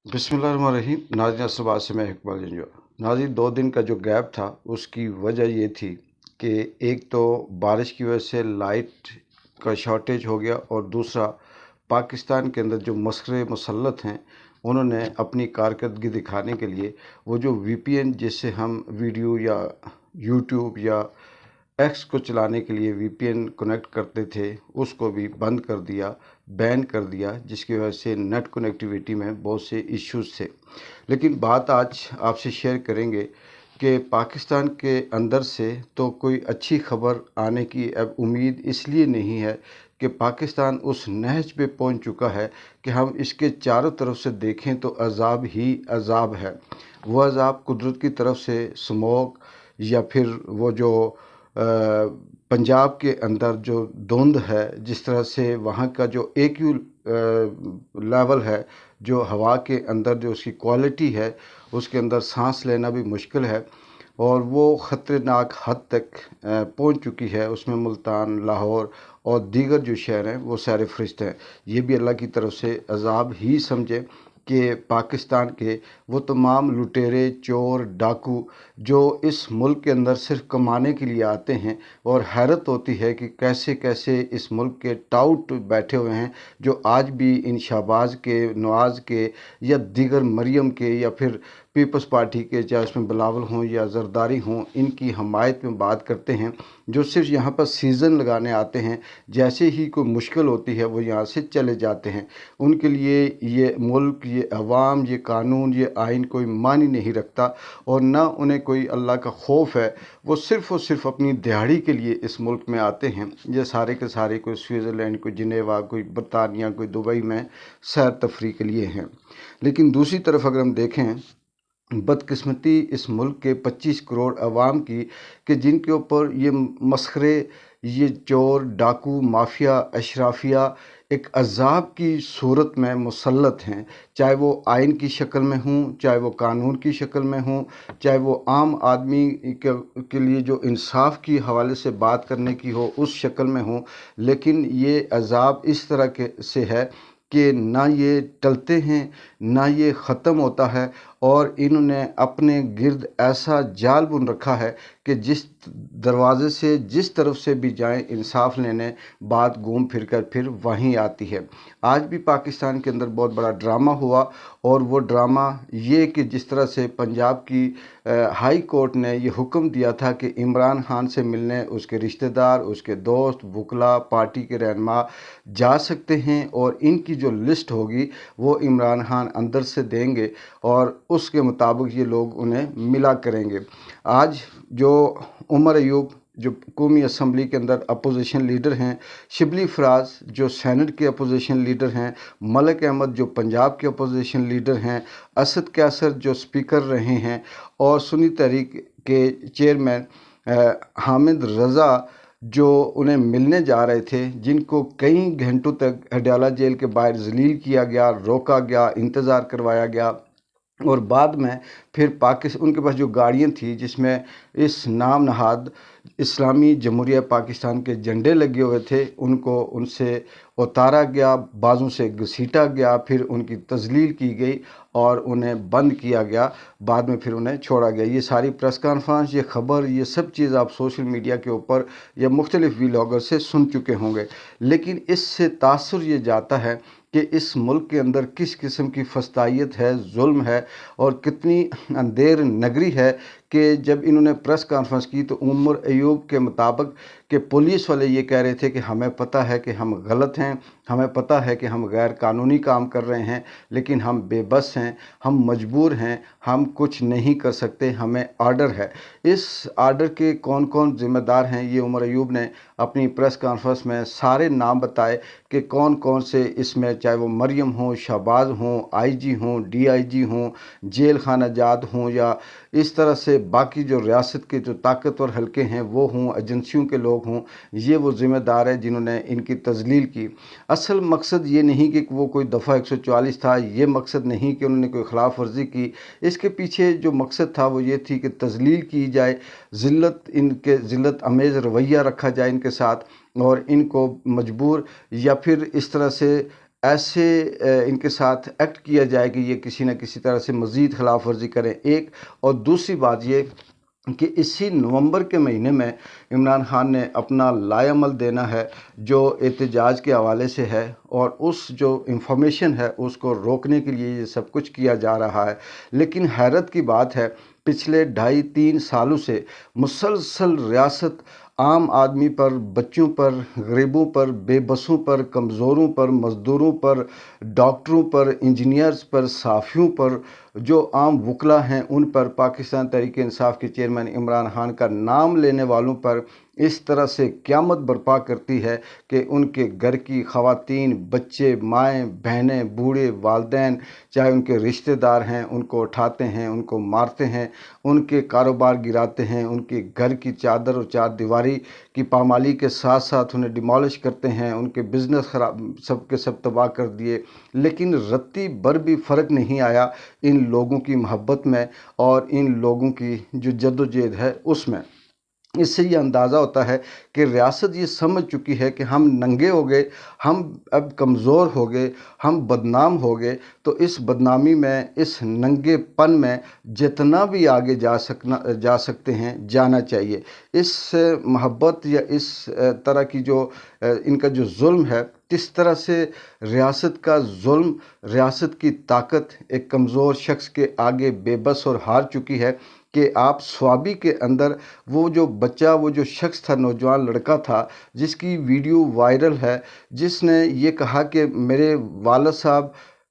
बिस्मिल्लाहिर्रहमानिर्रहीम। नाज़रीन अस्सलाम से मैं इकबाल जंजो। नाज़रीन 2 दिन का जो गैप था उसकी वजह ये थी कि एक तो बारिश की वजह से लाइट का शॉर्टेज हो गया और दूसरा पाकिस्तान के अंदर जो मस्करे मुसल्लत हैं उन्होंने अपनी कारकर्दगी दिखाने के लिए वो जो वीपीएन जिससे हम वीडियो या यूट्यूब या एक्स को चलाने के लिए वीपीएन कनेक्ट करते थे उसको भी बंद कर दिया, बैन कर दिया, जिसकी वजह से नेट कनेक्टिविटी में बहुत से इश्यूज थे। लेकिन बात आज आपसे शेयर करेंगे कि पाकिस्तान के अंदर से तो कोई अच्छी खबर आने की अब उम्मीद इसलिए नहीं है कि पाकिस्तान उस नहज पे पहुंच चुका है कि हम इसके चारों तरफ से देखें तो अजाब ही अजाब है। वो अजाब कुदरत की तरफ से स्मोक या फिर वो जो पंजाब के अंदर जो धुंध है, जिस तरह से वहाँ का जो एक्यू लेवल है, जो हवा के अंदर जो उसकी क्वालिटी है उसके अंदर सांस लेना भी मुश्किल है और वो ख़तरनाक हद तक पहुंच चुकी है। उसमें मुल्तान, लाहौर और दीगर जो शहर हैं वो सारे फरिश्त हैं। ये भी अल्लाह की तरफ से अजाब ही समझे कि पाकिस्तान के वो तमाम लुटेरे, चोर, डाकू जो इस मुल्क के अंदर सिर्फ कमाने के लिए आते हैं और हैरत होती है कि कैसे कैसे इस मुल्क के टाउट बैठे हुए हैं जो आज भी इन शहबाज के, नवाज़ के या दीगर मरियम के या फिर पीपल्स पार्टी के, चाहे उसमें बिलावल हों या जरदारी हों, इनकी हमायत में बात करते हैं, जो सिर्फ यहाँ पर सीज़न लगाने आते हैं। जैसे ही कोई मुश्किल होती है वो यहाँ से चले जाते हैं। उनके लिए ये मुल्क, ये अवाम, ये कानून, ये आइन कोई मानी नहीं रखता और ना उन्हें कोई अल्लाह का खौफ है। वो सिर्फ़ और सिर्फ अपनी दिहाड़ी के लिए इस मुल्क में आते हैं। ये सारे के सारे कोई स्विट्ज़रलैंड, कोई जिनेवा, कोई बरतानिया, कोई दुबई में सैर तफरी के लिए हैं। लेकिन दूसरी तरफ अगर हम देखें, बदकिस्मती इस मुल्क के 25 करोड़ अवाम की कि जिनके ऊपर ये मसखरे, ये चोर, डाकू, माफिया, अशराफिया एक अजाब की सूरत में मुसल्लत हैं। चाहे वो आइन की शक्ल में हूँ, चाहे वो कानून की शक्ल में हूँ, चाहे वो आम आदमी के लिए जो इंसाफ की हवाले से बात करने की हो उस शक्ल में हूँ। लेकिन ये अजाब इस तरह के से है कि ना ये टलते हैं, ना ये ख़त्म होता है और इन्होंने अपने गिर्द ऐसा जाल बुन रखा है कि जिस दरवाज़े से जिस तरफ से भी जाएं इंसाफ लेने, बात घूम फिर कर फिर वहीं आती है। आज भी पाकिस्तान के अंदर बहुत बड़ा ड्रामा हुआ और वो ड्रामा ये कि जिस तरह से पंजाब की हाई कोर्ट ने ये हुक्म दिया था कि इमरान खान से मिलने उसके रिश्तेदार, उसके दोस्त, वकला, पार्टी के रहनुमा जा सकते हैं और इनकी जो लिस्ट होगी वो इमरान खान अंदर से देंगे और उसके मुताबिक ये लोग उन्हें मिला करेंगे। आज जो उमर अयूब जो कौमी असम्बली के अंदर अपोजिशन लीडर हैं, शिबली फराज जो सेनेट के अपोजिशन लीडर हैं, मलिक अहमद जो पंजाब के अपोजिशन लीडर हैं, असद कैसर जो स्पीकर रहे हैं और सुन्नी तहरीक के चेयरमैन हामिद रज़ा जो उन्हें मिलने जा रहे थे, जिनको कई घंटों तक अडयाला जेल के बाहर जलील किया गया, रोका गया, इंतज़ार करवाया गया और बाद में फिर उनके पास जो गाड़ियाँ थी जिसमें इस नाम नहाद इस्लामी जमहूरिया पाकिस्तान के झंडे लगे हुए थे, उनको उनसे उतारा गया, बाजू से घसीटा गया, फिर उनकी तजलील की गई और उन्हें बंद किया गया। बाद में फिर उन्हें छोड़ा गया। ये सारी प्रेस कॉन्फ्रेंस, ये ख़बर, ये सब चीज़ आप सोशल मीडिया के ऊपर या मुख्तलिफ व्लॉगर से सुन चुके होंगे। लेकिन इससे तासुर ये जाता है कि इस मुल्क के अंदर किस किस्म की फस्तायत है, जुल्म है और कितनी अंधेर नगरी है कि जब इन्होंने प्रेस कॉन्फ्रेंस की तो उमर अयूब के मुताबिक कि पुलिस वाले ये कह रहे थे कि हमें पता है कि हम गलत हैं, हमें पता है कि हम गैर कानूनी काम कर रहे हैं, लेकिन हम बेबस हैं, हम मजबूर हैं, हम कुछ नहीं कर सकते, हमें आर्डर है। इस आर्डर के कौन कौन ज़िम्मेदार हैं ये उमर अयूब ने अपनी प्रेस कॉन्फ्रेंस में सारे नाम बताए कि कौन कौन से इसमें, चाहे वो मरियम हों, शहबाज हों, आईजी हों, डीआईजी हों, जेल खाना जाद हों या इस तरह से बाकी जो रियासत के जो ताकतवर हलके हैं वो हों, एजेंसियों के लोग हों, ये वो ज़िम्मेदार है जिन्होंने इनकी तजलील की। असल मकसद ये नहीं कि वो कोई दफ़ा 144 था, ये मकसद नहीं कि उन्होंने कोई ख़िलाफ़ वर्जी की। इसके पीछे जो मकसद था वो ये थी कि तजलील की जाए, ज़िल्लत अमेज़ रवैया रखा जाए इनके साथ और इनको मजबूर या फिर इस तरह से ایسے ان کے ساتھ ایکٹ کیا جائے کہ یہ کسی نہ کسی طرح سے مزید خلاف ورزی کریں، ایک اور دوسری بات یہ کہ اسی نومبر کے مہینے میں عمران خان نے اپنا لائے عمل دینا ہے جو احتجاج کے حوالے سے ہے، اور اس جو انفارمیشن ہے اس کو روکنے کے لیے یہ سب کچھ کیا جا رہا ہے۔ لیکن حیرت کی بات ہے، پچھلے 2.5-3 سالوں سے مسلسل ریاست عام آدمی پر، بچوں پر، غریبوں پر، بے بسوں پر، کمزوروں پر، مزدوروں پر، ڈاکٹروں پر، انجینئرز پر، صحافیوں پر، جو عام وکلا ہیں ان پر، پاکستان تحریک انصاف کے چیئرمین عمران خان کا نام لینے والوں پر اس طرح سے قیامت برپا کرتی ہے کہ ان کے گھر کی خواتین، بچے، مائیں، بہنیں، بوڑھے، والدین، چاہے ان کے رشتہ دار ہیں، ان کو اٹھاتے ہیں، ان کو مارتے ہیں، ان کے کاروبار گراتے ہیں، ان کے گھر کی چادر اور چار دیواری کی پامالی کے ساتھ ساتھ انہیں ڈیمالش کرتے ہیں، ان کے بزنس خراب سب کے سب تباہ کر دیے۔ لیکن رتی بھر بھی فرق نہیں آیا ان لوگوں کی محبت میں اور ان لوگوں کی جو جدوجہد ہے اس میں۔ اس سے یہ اندازہ ہوتا ہے کہ ریاست یہ سمجھ چکی ہے کہ ہم ننگے ہو گئے، ہم اب کمزور ہو گئے، ہم بدنام ہو گئے، تو اس بدنامی میں، اس ننگے پن میں جتنا بھی آگے جا سکتے ہیں جانا چاہیے۔ اس محبت یا اس طرح کی جو ان کا جو ظلم ہے، کس طرح سے ریاست کا ظلم، ریاست کی طاقت ایک کمزور شخص کے آگے بے بس اور ہار چکی ہے کہ آپ سوابی کے اندر وہ جو بچہ، وہ جو شخص تھا، نوجوان لڑکا تھا جس کی ویڈیو وائرل ہے، جس نے یہ کہا کہ میرے والد صاحب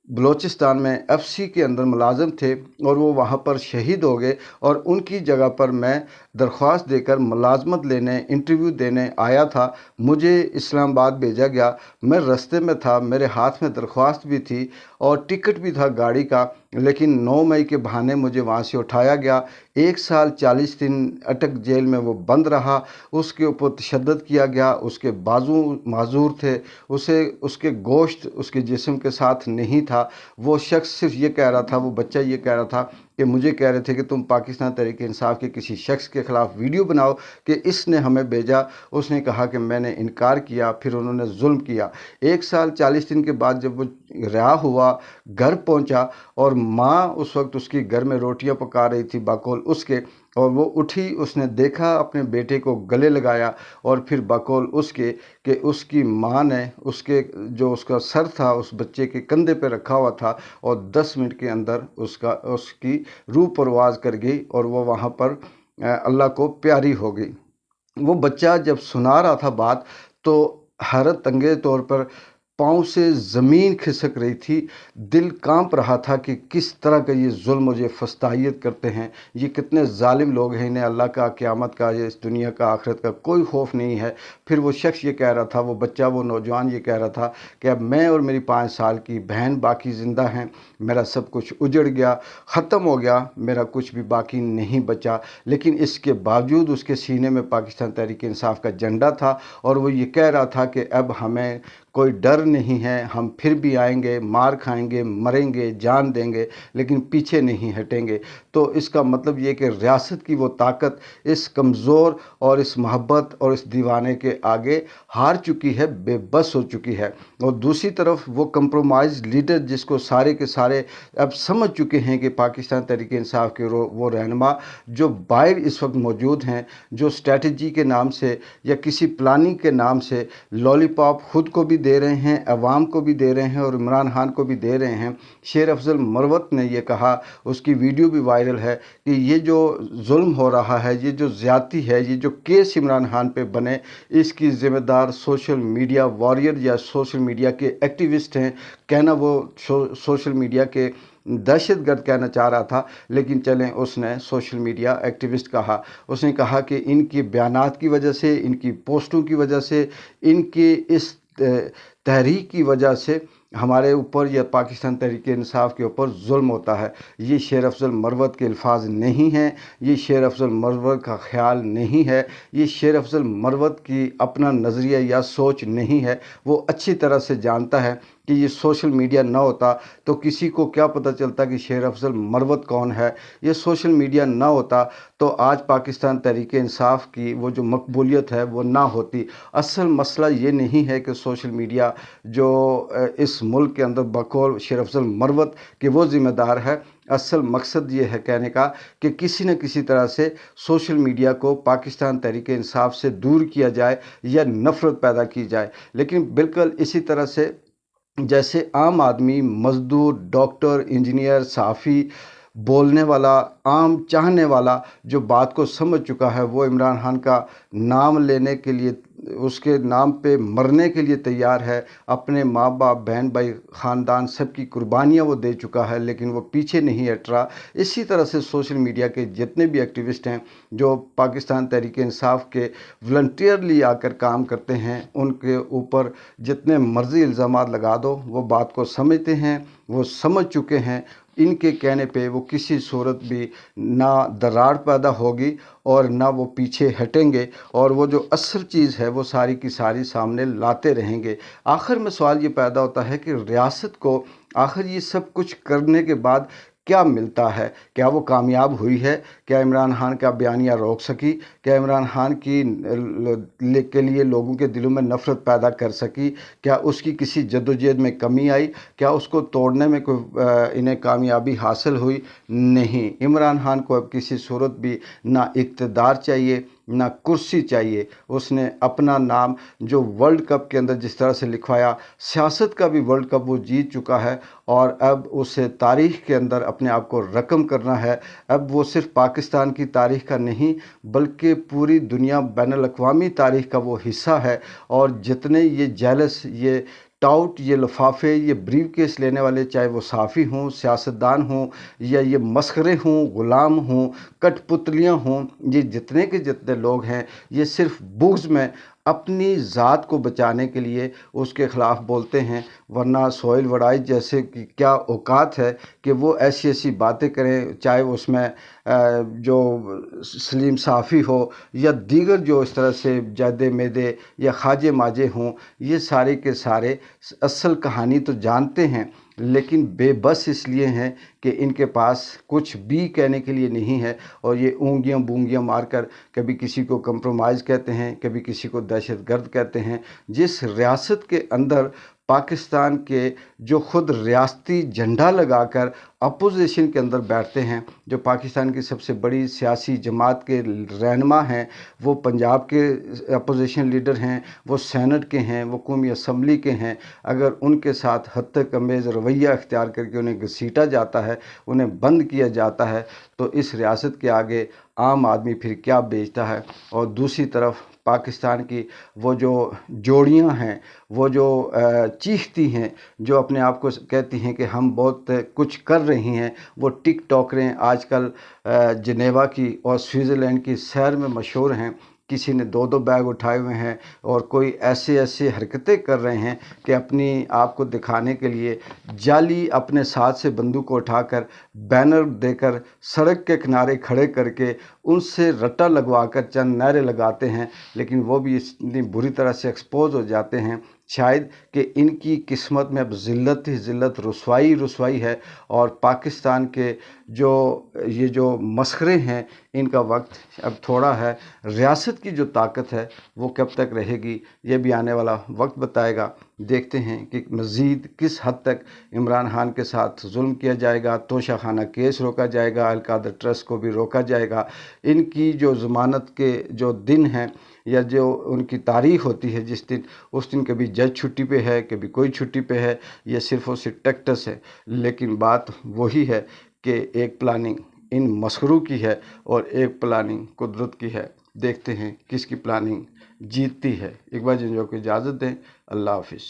بلوچستان میں ایف سی کے اندر ملازم تھے اور وہ وہاں پر شہید ہو گئے، اور ان کی جگہ پر میں درخواست دے کر ملازمت لینے، انٹرویو دینے آیا تھا، مجھے اسلام آباد بھیجا گیا، میں رستے میں تھا، میرے ہاتھ میں درخواست بھی تھی اور ٹکٹ بھی تھا گاڑی کا، لیکن 9 مئی کے بہانے مجھے وہاں سے اٹھایا گیا، 1 سال 40 دن اٹک جیل میں وہ بند رہا، اس کے اوپر تشدد کیا گیا، اس کے بازو معذور تھے، اس کے گوشت اس کے جسم کے ساتھ نہیں تھا۔ وہ شخص صرف یہ کہہ رہا تھا، وہ بچہ یہ کہہ رہا تھا کہ مجھے کہہ رہے تھے کہ تم پاکستان تحریک انصاف کے کسی شخص کے خلاف ویڈیو بناؤ کہ اس نے ہمیں بھیجا، اس نے کہا کہ میں نے انکار کیا، پھر انہوں نے ظلم کیا۔ 1 سال 40 دن کے بعد جب وہ رہا ہوا، گھر پہنچا، اور ماں اس وقت اس کی گھر میں روٹیاں پکا رہی تھی باقول اس کے، اور وہ اٹھی، اس نے دیکھا اپنے بیٹے کو، گلے لگایا، اور پھر باقول اس کے کہ اس کی ماں نے اس کے جو اس کا سر تھا اس بچے کے کندھے پہ رکھا ہوا تھا، اور 10 منٹ کے اندر اس کی روح پرواز کر گئی اور وہ وہاں پر اللہ کو پیاری ہو گئی۔ وہ بچہ جب سنا رہا تھا بات تو حیرت انگیز طور پر پاؤں سے زمین کھسک رہی تھی، دل کانپ رہا تھا کہ کس طرح کا یہ ظلم مجھے فستائیت کرتے ہیں، یہ کتنے ظالم لوگ ہیں، انہیں اللہ کا، قیامت کا، یہ اس دنیا کا، آخرت کا کوئی خوف نہیں ہے۔ پھر وہ شخص یہ کہہ رہا تھا، وہ بچہ، وہ نوجوان یہ کہہ رہا تھا کہ اب میں اور میری 5 سال کی بہن باقی زندہ ہیں، میرا سب کچھ اجڑ گیا، ختم ہو گیا، میرا کچھ بھی باقی نہیں بچا، لیکن اس کے باوجود اس کے سینے میں پاکستان تحریک انصاف کا جھنڈا تھا، اور وہ یہ کہہ رہا تھا کہ اب ہمیں کوئی ڈر نہیں ہے، ہم پھر بھی آئیں گے، مار کھائیں گے، مریں گے، جان دیں گے، لیکن پیچھے نہیں ہٹیں گے۔ تو اس کا مطلب یہ کہ ریاست کی وہ طاقت اس کمزور اور اس محبت اور اس دیوانے کے آگے ہار چکی ہے، بے بس ہو چکی ہے۔ اور دوسری طرف وہ کمپرومائز لیڈر جس کو سارے کے سارے اب سمجھ چکے ہیں کہ پاکستان تحریک انصاف کے وہ رہنما جو باہر اس وقت موجود ہیں، جو اسٹریٹجی کے نام سے یا کسی پلاننگ کے نام سے لالی پاپ خود کو بھی دے رہے ہیں، عوام کو بھی دے رہے ہیں اور عمران خان کو بھی دے رہے ہیں۔ شیر افضل مروت نے یہ کہا، اس کی ویڈیو بھی وائرل ہے، کہ یہ جو ظلم ہو رہا ہے، یہ جو زیادتی ہے، یہ جو کیس عمران خان پہ بنے، اس کی ذمہ دار سوشل میڈیا واریر یا سوشل میڈیا کے ایکٹیوسٹ ہیں۔ کہنا وہ سوشل میڈیا کے دہشت گرد کہنا چاہ رہا تھا، لیکن چلیں اس نے سوشل میڈیا ایکٹیوسٹ کہا۔ اس نے کہا کہ ان کی بیانات کی وجہ سے، ان کی پوسٹوں کی وجہ سے، ان کی اس تحریک کی وجہ سے ہمارے اوپر یا پاکستان تحریک انصاف کے اوپر ظلم ہوتا ہے۔ یہ شیر افضل مروت کے الفاظ نہیں ہیں، یہ شیر افضل مروت کا خیال نہیں ہے، یہ شیر افضل مروت کی اپنا نظریہ یا سوچ نہیں ہے۔ وہ اچھی طرح سے جانتا ہے کہ ये सोशल मीडिया ना होता तो किसी को क्या पता चलता कि शेर अफजल मरवत कौन है। ये सोशल मीडिया ना होता तो आज पाकिस्तान तहरीक इंसाफ की वो जो मकबूलियत है वो ना होती। असल मसला ये नहीं है कि सोशल मीडिया जो इस मुल्क के अंदर बकौल शेर अफजल मरवत कि वो ज़िम्मेदार है। असल मकसद ये है कहने का कि किसी न किसी तरह से सोशल मीडिया को पाकिस्तान तहरीक इंसाफ से दूर किया जाए या नफ़रत पैदा की जाए। लेकिन बिल्कुल इसी तरह से जैसे आम आदमी, मज़दूर, डॉक्टर, इंजीनियर, सहाफ़ी, बोलने वाला, आम चाहने वाला जो बात को समझ चुका है, वो इमरान खान का नाम लेने के लिए, उसके नाम पे मरने के लिए तैयार है। अपने माँ बाप, बहन भाई, ख़ानदान सब की कुर्बानियाँ वो दे चुका है, लेकिन वो पीछे नहीं हट रहा। इसी तरह से सोशल मीडिया के जितने भी एक्टिविस्ट हैं जो पाकिस्तान तहरीक इंसाफ के वॉलंटियरली आकर काम करते हैं, उनके ऊपर जितने मर्जी इल्ज़ामात लगा दो, वो बात को समझते हैं, वो समझ चुके हैं। इनके कहने पे वो किसी सूरत भी ना दरार पैदा होगी और ना वो पीछे हटेंगे, और वो जो असल चीज़ है वो सारी की सारी सामने लाते रहेंगे। आखिर में सवाल ये पैदा होता है कि रियासत को आखिर ये सब कुछ करने के बाद क्या मिलता है? क्या वो कामयाब हुई है? क्या इमरान खान का बयानिया रोक सकी? क्या इमरान खान की के लिए लोगों के दिलों में नफ़रत पैदा कर सकी? क्या उसकी किसी जद्दोजहद में कमी आई? क्या उसको तोड़ने में कोई इन्हें कामयाबी हासिल हुई? नहीं। इमरान खान को अब किसी सूरत भी ना इक़्तिदार चाहिए, ना कुर्सी चाहिए। उसने अपना नाम जो वर्ल्ड कप के अंदर जिस तरह से लिखवाया, सियासत का भी वर्ल्ड कप वो जीत चुका है, और अब उसे तारीख़ के अंदर अपने आप को रकम करना है। अब वो सिर्फ़ पाकिस्तान की तारीख़ का नहीं बल्कि पूरी दुनिया बैनुल-अक़वामी तारीख़ का वो हिस्सा है। और जितने ये जेलस, ये टाउट, ये लिफाफे, ये ब्रीफ केस लेने वाले, चाहे वो सहाफ़ी हों, सियासतदान हों, या ये मस्खरे हों, ग़ुलाम हों, कठपुतलियाँ हों, ये जितने के जितने लोग हैं, ये सिर्फ़ बुग़्ज़ में अपनी ज़ात को बचाने के लिए उसके ख़िलाफ़ बोलते हैं। वरना सोहेल वड़ाई जैसे कि क्या औकात है कि वो ऐसी ऐसी बातें करें, चाहे उसमें जो सलीम साफ़ी हो या दीगर जो इस तरह से जादे मेदे या ख्वाजे माजे हों। ये सारे के सारे असल कहानी तो जानते हैं, लेकिन बेबस इसलिए हैं कि इनके पास कुछ भी कहने के लिए नहीं है, और ये ऊँगियाँ बूँगियाँ मारकर कभी किसी को कंप्रोमाइज़ कहते हैं, कभी किसी को दहशतगर्द कहते हैं। जिस रियासत के अंदर पाकिस्तान के जो ख़ुद रियासती झंडा लगाकर अपोजिशन के अंदर बैठते हैं, जो पाकिस्तान की सबसे बड़ी सियासी जमात के रहनुमा हैं, वो पंजाब के अपोजिशन लीडर हैं, वो सेनेट के हैं, वो कौमी असम्बली के हैं, अगर उनके साथ हद-तक-अमेज़ रवैया इख्तियार करके उन्हें घसीटा जाता है, उन्हें बंद किया जाता है, तो इस रियासत के आगे आम आदमी फिर क्या बेचता है। और दूसरी तरफ पाकिस्तान की वो जो जोड़ियां हैं, वो जो चीखती हैं, जो अपने आप को कहती हैं कि हम बहुत कुछ कर रही हैं, वो टिकटॉकरें आजकल जिनेवा की और स्विट्ज़रलैंड की सैर में मशहूर हैं। किसी ने 2-2 बैग उठाए हुए हैं, और कोई ऐसे ऐसे हरकतें कर रहे हैं कि अपनी आप को दिखाने के लिए जाली अपने साथ से बंदूक को उठाकर बैनर देकर सड़क के किनारे खड़े करके उनसे रट्टा लगवाकर चंद नारे लगाते हैं, लेकिन वो भी इतनी बुरी तरह से एक्सपोज हो जाते हैं शायद कि इनकी किस्मत में अब ज़िल्लत ही ज़िल्लत, रुसवाई रुसवाई है। और पाकिस्तान के ये जो मसखरे हैं, इनका वक्त अब थोड़ा है। रियासत की जो ताकत है वो कब तक रहेगी, ये भी आने वाला वक्त बताएगा। देखते हैं कि मज़ीद किस हद तक इमरान खान के साथ जुल्म किया जाएगा, तोशाखाना केस रोका जाएगा, अल-कादर ट्रस्ट को भी रोका जाएगा। इनकी जो ज़मानत के जो दिन हैं या जो उनकी तारीख़ होती है जिस दिन, उस दिन कभी जज छुट्टी पे है, कभी कोई छुट्टी पे है, ये सिर्फ़ और सिर्फ टैक्टिस है। लेकिन बात वही है कि एक प्लानिंग इन मसखरों की है और एक प्लानिंग कुदरत की है। देखते हैं किसकी प्लानिंग जीतती है। इकबाल जंजो को इजाज़त दें। अल्लाह हाफ़िज़।